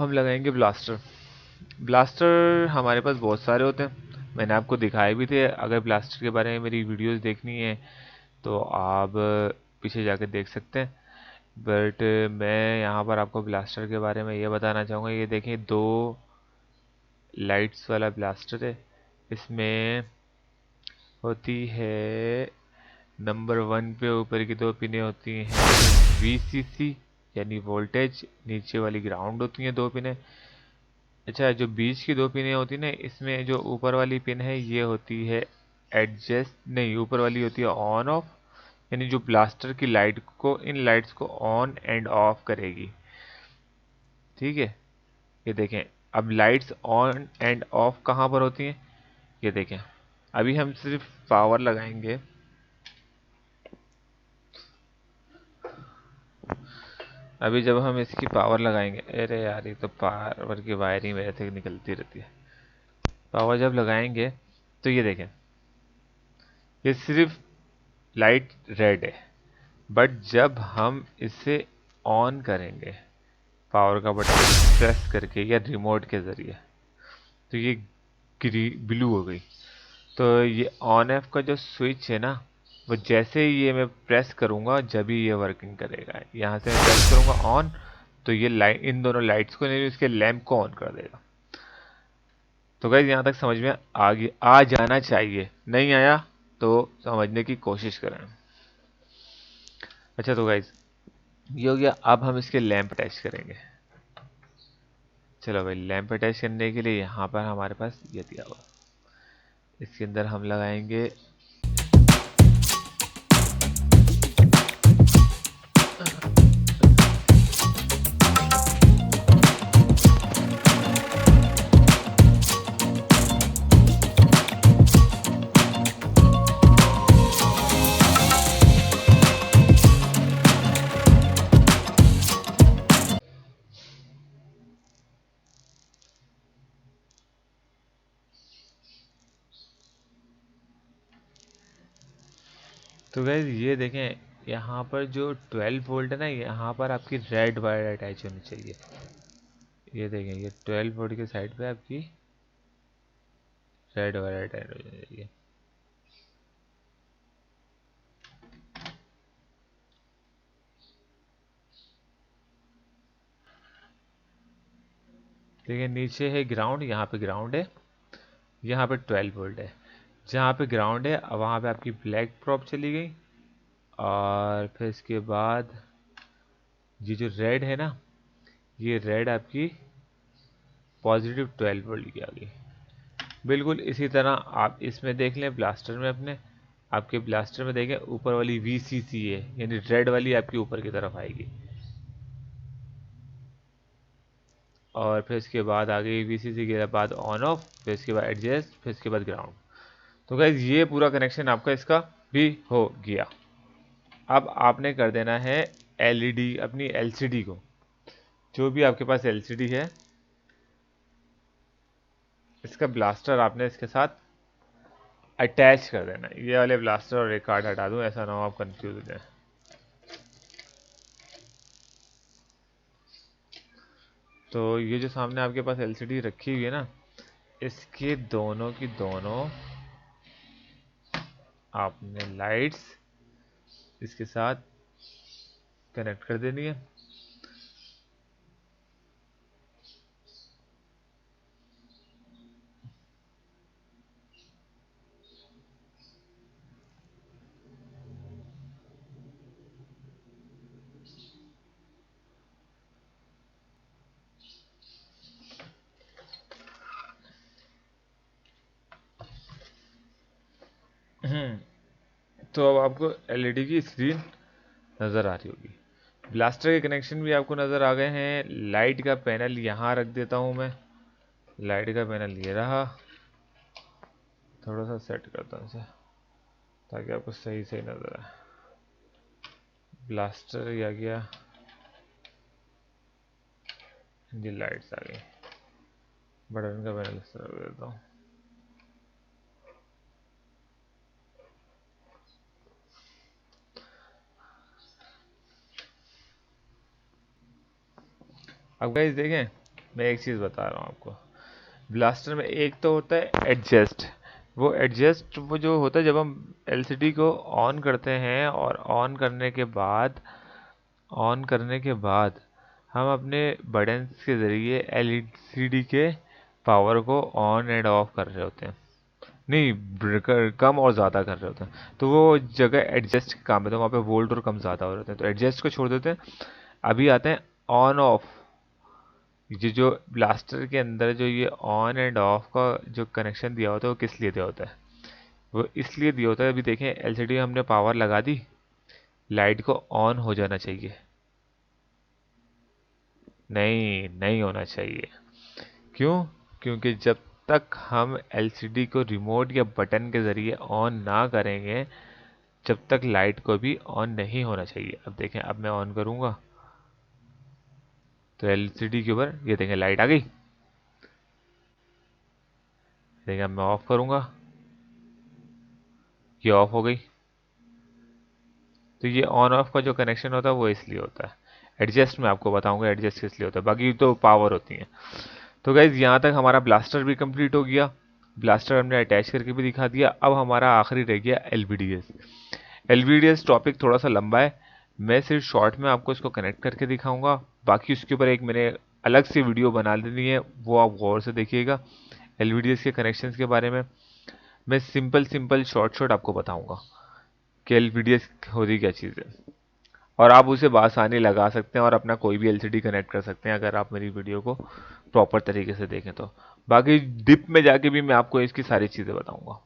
हम लगाएंगे blaster. Blaster हमारे पास बहुत सारे होते हैं, मैंने आपको दिखाए भी थे। अगर ब्लास्टर के बारे में मेरी वीडियोस देखनी है तो आप पीछे जाकर देख सकते हैं। बट मैं यहाँ पर आपको ब्लास्टर के बारे में ये बताना चाहूँगा। ये देखें, दो लाइट्स वाला ब्लास्टर है। इसमें होती है नंबर 1 पे ऊपर की दो पिनें होती हैं वीसीसी यानी वोल्टेज, नीचे वाली ग्राउंड होती हैं दो पिनें। अच्छा, जो बीच की दो पिनें होती हैं ना, इसमें जो ऊपर वाली पिन है ये होती है एडजस्ट, नहीं, ऊपर वाली होती है ऑन ऑफ, यानी जो ब्लास्टर की लाइट को, इन लाइट्स को ऑन एंड ऑफ करेगी। ठीक है, ये देखें। अब लाइट्स ऑन एंड ऑफ कहाँ पर होती हैं, ये देखें। अभी हम सिर्फ पावर लगाएंगे। अभी जब हम इसकी पावर लगाएंगे, अरे यार ये तो पावर की वायरिंग मेरे से निकलती रहती है। पावर जब लगाएंगे तो ये देखें, ये सिर्फ लाइट रेड है। बट जब हम इसे ऑन करेंगे पावर का बटन प्रेस करके या रिमोट के ज़रिए, तो ये ब्लू हो गई। तो ये ऑन ऑफ का जो स्विच है ना, वो जैसे ही ये मैं प्रेस करूँगा जब ही ये वर्किंग करेगा। यहाँ से मैं प्रेस करूँगा ऑन, तो ये लाइट, इन दोनों लाइट्स को नहीं, इसके लैंप को ऑन कर देगा। तो गाइज यहाँ तक समझ में आ जाना चाहिए। नहीं आया तो समझने की कोशिश करें। अच्छा, तो गाइज ये हो गया। अब हम इसके लैंप अटैच करेंगे। चलो भाई, लैंप अटैच करने के लिए यहाँ पर हमारे पास ये दिया हुआ, इसके अंदर हम लगाएंगे तो गैस ये देखें, यहाँ पर जो 12 वोल्ट है ना, यहाँ पर आपकी रेड वायर अटैच होनी चाहिए। ये देखें, ये 12 वोल्ट के साइड पे आपकी रेड वायर अटैच होनी चाहिए। देखिए, नीचे है ग्राउंड, यहाँ पे ग्राउंड है, यहाँ पे 12 वोल्ट है। जहाँ पे ग्राउंड है वहाँ पे आपकी ब्लैक प्रॉप चली गई। और फिर इसके बाद ये जो रेड है ना, ये रेड आपकी पॉजिटिव 12 वोल्ट की आ गई। बिल्कुल इसी तरह आप इसमें देख लें, ब्लास्टर में अपने, आपके ब्लास्टर में देखें ऊपर वाली VCC है, यानी रेड वाली आपकी ऊपर की तरफ आएगी। और फिर इसके बाद आ गई VCC के बाद ऑन ऑफ, फिर इसके बाद एडजस्ट, फिर इसके बाद ग्राउंड। तो गाइज ये पूरा कनेक्शन आपका इसका भी हो गया। अब आपने कर देना है LED, अपनी LCD को, जो भी आपके पास LCD है, इसका ब्लास्टर आपने इसके साथ अटैच कर देना है। ये वाले ब्लास्टर और एक कार्ड हटा दूं, ऐसा ना हो आप कंफ्यूज हो जाए। तो ये जो सामने आपके पास LCD रखी हुई है ना, इसके दोनों की दोनों आपने लाइट्स इसके साथ कनेक्ट कर देनी है। तो अब आपको LED की स्क्रीन नज़र आ रही होगी। ब्लास्टर के कनेक्शन भी आपको नज़र आ गए हैं। लाइट का पैनल यहाँ रख देता हूँ मैं। लाइट का पैनल ये रहा। थोड़ा सा सेट करता हूँ इसे ताकि आपको सही सही नज़र आए। ब्लास्टर आ गया, ये लाइट्स आ गई। बटन का पैनल इस तरह रख देता हूँ। अब गाइस देखें, मैं एक चीज़ बता रहा हूँ आपको। ब्लास्टर में एक तो होता है एडजस्ट। वो एडजस्ट वो जो होता है जब हम एलसीडी को ऑन करते हैं, और ऑन करने के बाद हम अपने बटन के ज़रिए एलसीडी के पावर को ऑन एंड ऑफ कर रहे होते हैं। नहीं, कम और ज़्यादा कर रहे होते हैं, तो वो जगह एडजस्ट का काम है, तो वहाँ पे वोल्ट और कम ज़्यादा हो रहे होते हैं, तो एडजस्ट को छोड़ देते हैं। अभी आते हैं ऑन ऑफ। ये जो ब्लास्टर के अंदर जो ये ऑन एंड ऑफ का जो कनेक्शन दिया होता है वो किस लिए दिया होता है? वो इसलिए दिया होता है, अभी देखें एलसीडी में हमने पावर लगा दी, लाइट को ऑन हो जाना चाहिए। नहीं, नहीं होना चाहिए। क्यों? क्योंकि जब तक हम एलसीडी को रिमोट या बटन के ज़रिए ऑन ना करेंगे, जब तक लाइट को भी ऑन नहीं होना चाहिए। अब देखें, अब मैं ऑन करूँगा तो एलसीडी के ऊपर ये देखें लाइट आ गई। देखें, अब मैं ऑफ करूँगा, ये ऑफ हो गई। तो ये ऑन ऑफ का जो कनेक्शन होता है वो इसलिए होता है। एडजस्ट मैं आपको बताऊंगा एडजस्ट किस लिए होता है, बाकी तो पावर होती है। तो गाइज यहाँ तक हमारा ब्लास्टर भी कंप्लीट हो गया। ब्लास्टर हमने अटैच करके भी दिखा दिया। अब हमारा आखिरी रह गया एलवीडीएस। एलवीडीएस टॉपिक थोड़ा सा लंबा है, मैं सिर्फ शॉर्ट में आपको इसको कनेक्ट करके दिखाऊंगा। बाकी उसके ऊपर एक मैंने अलग से वीडियो बना लेनी है, वो आप गौर से देखिएगा। एलवीडीएस के कनेक्शंस के बारे में मैं सिंपल सिंपल शॉर्ट शॉर्ट आपको बताऊंगा कि एलवीडीएस होती क्या चीज़ है, और आप उसे बआसानी लगा सकते हैं और अपना कोई भी एलसीडी कनेक्ट कर सकते हैं अगर आप मेरी वीडियो को प्रॉपर तरीके से देखें तो। बाकी डिप में जाके भी मैं आपको इसकी सारी चीज़ें बताऊंगा।